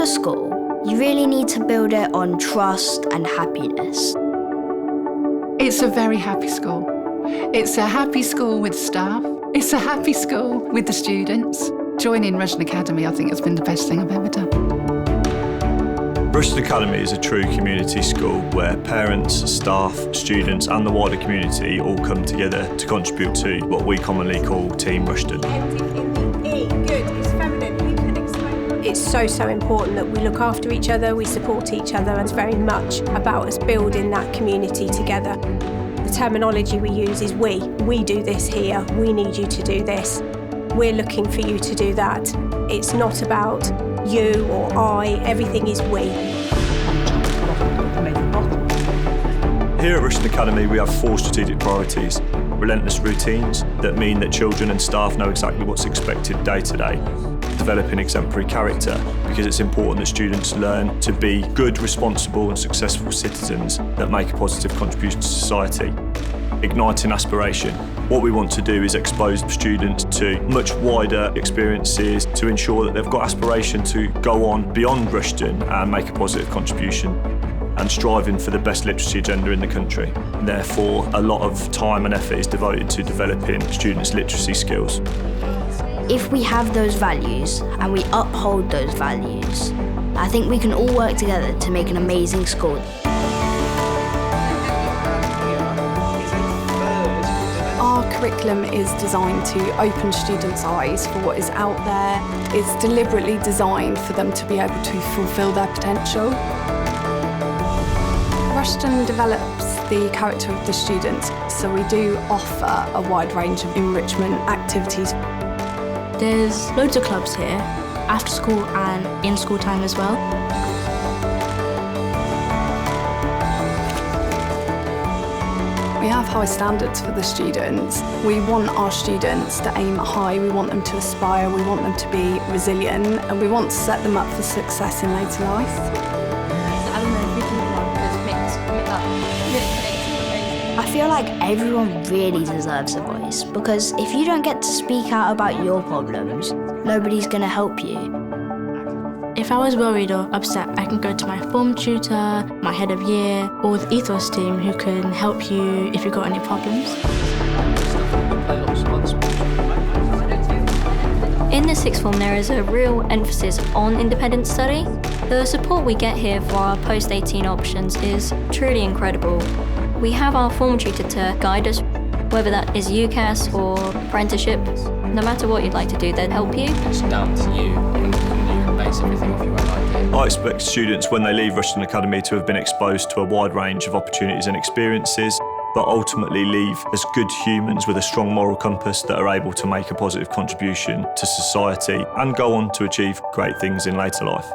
a school, you really need to build it on trust and happiness. It's a very happy school. It's a happy school with staff. It's a happy school with the students. Joining Rushden Academy, I think, has been the best thing I've ever done. Rushden Academy is a true community school where parents, staff, students and the wider community all come together to contribute to what we commonly call Team Rushden. It's so important that we look after each other, we support each other, and it's very much about us building that community together. The terminology we use is we. We do this here, we need you to do this. We're looking for you to do that. It's not about you or I, everything is we. Here at Rushden Academy we have 4 strategic priorities. Relentless routines that mean that children and staff know exactly what's expected day to day. Developing exemplary character, because it's important that students learn to be good, responsible and successful citizens that make a positive contribution to society. Igniting aspiration. What we want to do is expose students to much wider experiences to ensure that they've got aspiration to go on beyond Rushden and make a positive contribution, and striving for the best literacy agenda in the country. Therefore, a lot of time and effort is devoted to developing students' literacy skills. If we have those values and we uphold those values, I think we can all work together to make an amazing school. Our curriculum is designed to open students' eyes for what is out there. It's deliberately designed for them to be able to fulfil their potential. Rushden develops the character of the students, so we do offer a wide range of enrichment activities. There's loads of clubs here, after school and in school time as well. We have high standards for the students. We want our students to aim high, we want them to aspire, we want them to be resilient, and we want to set them up for success in later life. I feel like everyone really deserves a voice, because if you don't get to speak out about your problems, nobody's going to help you. If I was worried or upset, I can go to my form tutor, my head of year, or the ethos team who can help you if you've got any problems. In the sixth form, there is a real emphasis on independent study. The support we get here for our post-18 options is truly incredible. We have our form tutor to guide us, whether that is UCAS or apprenticeship. No matter what you'd like to do, they'll help you. It's down to you, and you can base everything off your own idea. I expect students, when they leave Rushden Academy, to have been exposed to a wide range of opportunities and experiences, but ultimately leave as good humans with a strong moral compass that are able to make a positive contribution to society and go on to achieve great things in later life.